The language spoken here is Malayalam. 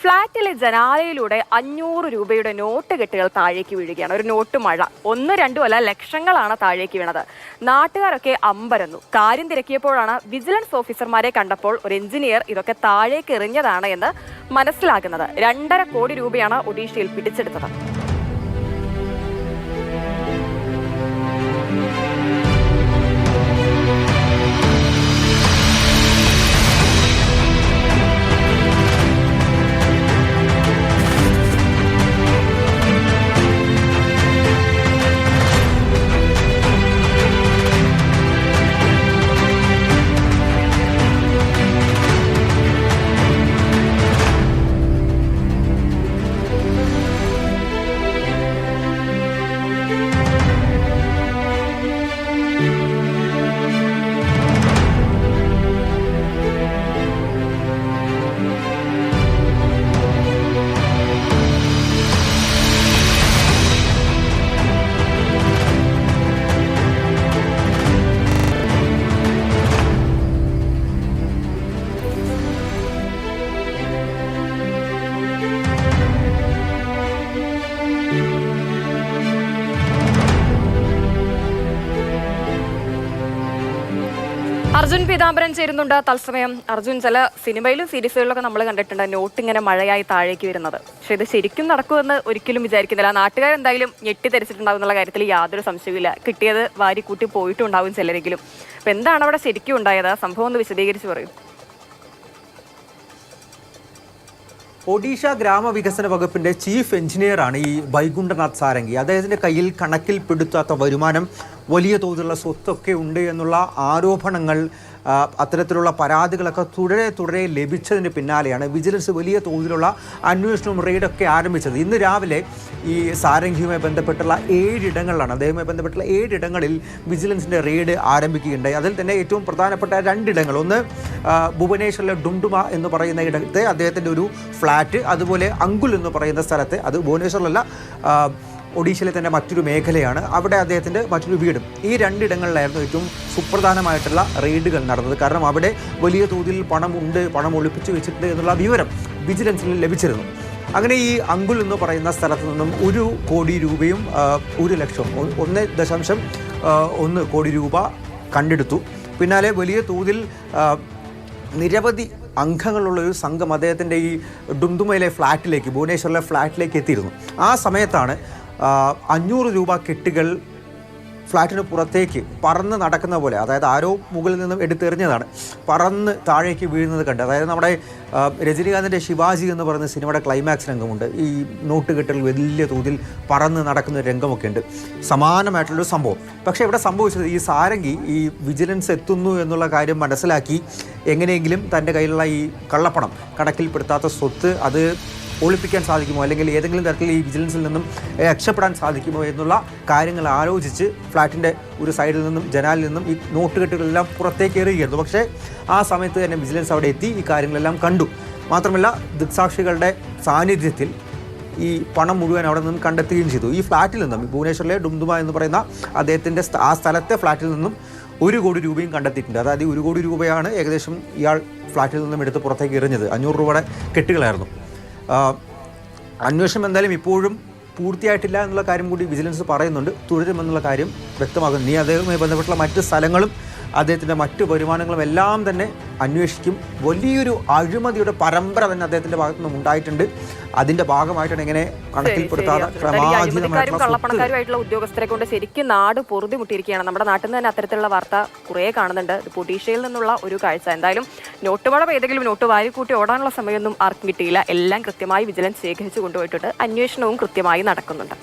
ഫ്ളാറ്റിലെ ജനാലയിലൂടെ 500 രൂപയുടെ നോട്ട് കെട്ടുകൾ താഴേക്ക് വീഴുകയാണ്. ഒരു നോട്ട് മഴ. 1, 2 അല്ല, ലക്ഷങ്ങളാണ് താഴേക്ക് വീണത്. നാട്ടുകാരൊക്കെ അമ്പരന്നു. കാര്യം തിരക്കിയപ്പോഴാണ് വിജിലൻസ് ഓഫീസർമാരെ കണ്ടപ്പോൾ ഒരു എഞ്ചിനീയർ ഇതൊക്കെ താഴേക്ക് എറിഞ്ഞതാണ് എന്ന് മനസ്സിലാകുന്നത്. 2.5 കോടി രൂപയാണ് ഒഡീഷയിൽ പിടിച്ചെടുത്തത്. അർജുൻ പീതാംബരൻ ചേരുന്നുണ്ട് തത്സമയം. അർജുൻ, ചില സിനിമയിലും സീരീസുകളിലൊക്കെ നമ്മൾ കണ്ടിട്ടുണ്ട് നോട്ട് ഇങ്ങനെ മഴയായി താഴേക്ക് വരുന്നത്. പക്ഷെ ഇത് ശരിക്കും നടക്കുമെന്ന് ഒരിക്കലും വിചാരിക്കുന്നില്ല. നാട്ടുകാരെന്തായാലും ഞെട്ടിത്തെറിച്ചിട്ടുണ്ടാവും എന്നുള്ള കാര്യത്തിൽ യാതൊരു സംശയവുമില്ല. കിട്ടിയത് വാരിക്കൂട്ടി പോയിട്ടുണ്ടാവും ചിലരെങ്കിലും. അപ്പൊ എന്താണ് അവിടെ ശരിക്കും ഉണ്ടായത്? സംഭവം ഒന്ന് വിശദീകരിച്ച് പറയൂ. ഒഡീഷ ഗ്രാമവികസന വകുപ്പിന്റെ ചീഫ് എഞ്ചിനീയറാണ് ഈ വൈകുണ്ഠനാഥ് സാരംഗി. അദ്ദേഹത്തിന്റെ കയ്യിൽ കണക്കിൽപ്പെടുത്താത്ത വരുമാനം, വലിയ തോതിലുള്ള സ്വത്തൊക്കെ ഉണ്ട് എന്നുള്ള ആരോപണങ്ങൾ, അത്തരത്തിലുള്ള പരാതികളൊക്കെ തുടരെ ലഭിച്ചതിന് പിന്നാലെയാണ് വിജിലൻസ് വലിയ തോതിലുള്ള അന്വേഷണവും റെയ്ഡൊക്കെ ആരംഭിച്ചത്. ഇന്ന് രാവിലെ ഈ സാരംഗിയുമായി ബന്ധപ്പെട്ടുള്ള 7 ഇടങ്ങളിലാണ്, അദ്ദേഹവുമായി ബന്ധപ്പെട്ടുള്ള 7 ഇടങ്ങളിൽ വിജിലൻസിൻ്റെ റെയ്ഡ് ആരംഭിക്കുകയുണ്ടായി. അതിൽ തന്നെ ഏറ്റവും പ്രധാനപ്പെട്ട 2 ഇടങ്ങൾ, ഒന്ന് ഭുവനേശ്വറിലെ ഡുംഡുമ എന്ന് പറയുന്ന ഇടത്തെ അദ്ദേഹത്തിൻ്റെ ഒരു ഫ്ലാറ്റ്, അതുപോലെ അങ്കുൽ എന്ന് പറയുന്ന സ്ഥലത്തെ, അത് ഭുവനേശ്വറിലല്ല, ഒഡീഷയിലെ തന്നെ മറ്റൊരു മേഖലയാണ്, അവിടെ അദ്ദേഹത്തിൻ്റെ മറ്റൊരു വീടും. ഈ 2 ഇടങ്ങളിലായിരുന്നു ഏറ്റവും സുപ്രധാനമായിട്ടുള്ള റെയ്ഡുകൾ നടന്നത്. കാരണം അവിടെ വലിയ തോതിൽ പണം ഒളിപ്പിച്ചു വെച്ചിട്ടുണ്ട് എന്നുള്ള വിവരം വിജിലൻസിന് ലഭിച്ചിരുന്നു. അങ്ങനെ ഈ അങ്കുൽ എന്ന് പറയുന്ന സ്ഥലത്ത് നിന്നും 1 കോടി രൂപയും 1 ലക്ഷം 1.1 കോടി രൂപ കണ്ടെടുത്തു. പിന്നാലെ വലിയ തോതിൽ നിരവധി അംഗങ്ങളുള്ളൊരു സംഘം അദ്ദേഹത്തിൻ്റെ ഈ ഡുംഡുമയിലെ ഫ്ലാറ്റിലേക്ക്, ഭുവനേശ്വറിലെ ഫ്ലാറ്റിലേക്ക് എത്തിയിരുന്നു. ആ സമയത്താണ് 500 രൂപ കെട്ടുകൾ ഫ്ലാറ്റിന് പുറത്തേക്ക് പറന്ന് നടക്കുന്ന പോലെ, അതായത് ആരോ മുകളിൽ നിന്നും എടുത്തെറിഞ്ഞതാണ്, പറന്ന് താഴേക്ക് വീഴുന്നത് കണ്ട്. അതായത് നമ്മുടെ രജനീകാന്തിൻ്റെ ശിവാജി എന്ന് പറയുന്ന സിനിമയുടെ ക്ലൈമാക്സ് രംഗമുണ്ട്. ഈ നോട്ട് കെട്ടുകൾ വലിയ തോതിൽ പറന്ന് നടക്കുന്ന രംഗമൊക്കെ ഉണ്ട്. സമാനമായിട്ടുള്ളൊരു സംഭവം. പക്ഷേ ഇവിടെ സംഭവിച്ചത്, ഈ സാരംഗി ഈ വിജിലൻസ് എത്തുന്നു എന്നുള്ള കാര്യം മനസ്സിലാക്കി എങ്ങനെയെങ്കിലും തൻ്റെ കയ്യിലുള്ള ഈ കള്ളപ്പണം, കണക്കിൽപ്പെടുത്താത്ത സ്വത്ത്, അത് ഒളിപ്പിക്കാൻ സാധിക്കുമോ, അല്ലെങ്കിൽ ഏതെങ്കിലും തരത്തിൽ ഈ വിജിലൻസിൽ നിന്നും രക്ഷപ്പെടാൻ സാധിക്കുമോ എന്നുള്ള കാര്യങ്ങൾ ആലോചിച്ച് ഫ്ലാറ്റിൻ്റെ ഒരു സൈഡിൽ നിന്നും, ജനാലിൽ നിന്നും ഈ നോട്ടുകെട്ടുകളെല്ലാം പുറത്തേക്ക് എറിയുകയായിരുന്നു. പക്ഷേ ആ സമയത്ത് തന്നെ വിജിലൻസ് അവിടെ എത്തി ഈ കാര്യങ്ങളെല്ലാം കണ്ടു. മാത്രമല്ല ദൃക്സാക്ഷികളുടെ സാന്നിധ്യത്തിൽ ഈ പണം മുഴുവൻ അവിടെ നിന്നും കണ്ടെത്തുകയും ചെയ്തു. ഈ ഫ്ലാറ്റിൽ നിന്നും, ഭുവനേശ്വറിലെ ഡുംഡുമ എന്ന് പറയുന്ന അദ്ദേഹത്തിൻ്റെ ആ സ്ഥലത്തെ ഫ്ലാറ്റിൽ നിന്നും 1 കോടി രൂപയും കണ്ടെത്തിയിട്ടുണ്ട്. അതായത് 1 കോടി രൂപയാണ് ഏകദേശം ഇയാൾ ഫ്ലാറ്റിൽ നിന്നും എടുത്ത് പുറത്തേക്ക് എറിഞ്ഞത്. 500 രൂപയുടെ കെട്ടുകളായിരുന്നു. അന്വേഷണം എന്തായാലും ഇപ്പോഴും പൂർത്തിയായിട്ടില്ല എന്നുള്ള കാര്യം കൂടി വിജിലൻസ് പറയുന്നുണ്ട്. തുടരുമെന്നുള്ള കാര്യം വ്യക്തമാകുന്നു. ഇനി അദ്ദേഹവുമായി ബന്ധപ്പെട്ടുള്ള മറ്റ് സ്ഥലങ്ങളും അദ്ദേഹത്തിൻ്റെ മറ്റു വരുമാനങ്ങളും എല്ലാം തന്നെ അന്വേഷിക്കും. വലിയൊരു അഴിമതിയുടെ പരമ്പര തന്നെ അദ്ദേഹത്തിൻ്റെ ഭാഗത്തു നിന്നും ഉണ്ടായിട്ടുണ്ട്. അതിൻ്റെ ഭാഗമായിട്ടാണ് ഇങ്ങനെ കണക്കിൽപ്പെടുത്താതെ കള്ളപ്പണക്കാരുമായിട്ടുള്ള ഉദ്യോഗസ്ഥരെ കൊണ്ട് ശരിക്കും നാട് പൊറുതിമുട്ടിയിരിക്കുകയാണ്. നമ്മുടെ നാട്ടിൽ നിന്ന് തന്നെ അത്തരത്തിലുള്ള വാർത്ത കുറേ കാണുന്നുണ്ട്. ഒഡീഷയിൽ നിന്നുള്ള ഒരു കാഴ്ച. എന്തായാലും നോട്ട് മഴ ഏതെങ്കിലും നോട്ട് വാരിക്കൂട്ടി ഓടാനുള്ള സമയമൊന്നും ആർക്കും കിട്ടിയില്ല. എല്ലാം കൃത്യമായി വിജിലൻസ് ശേഖരിച്ചു കൊണ്ടുപോയിട്ടുണ്ട്. അന്വേഷണവും കൃത്യമായി നടക്കുന്നുണ്ട്.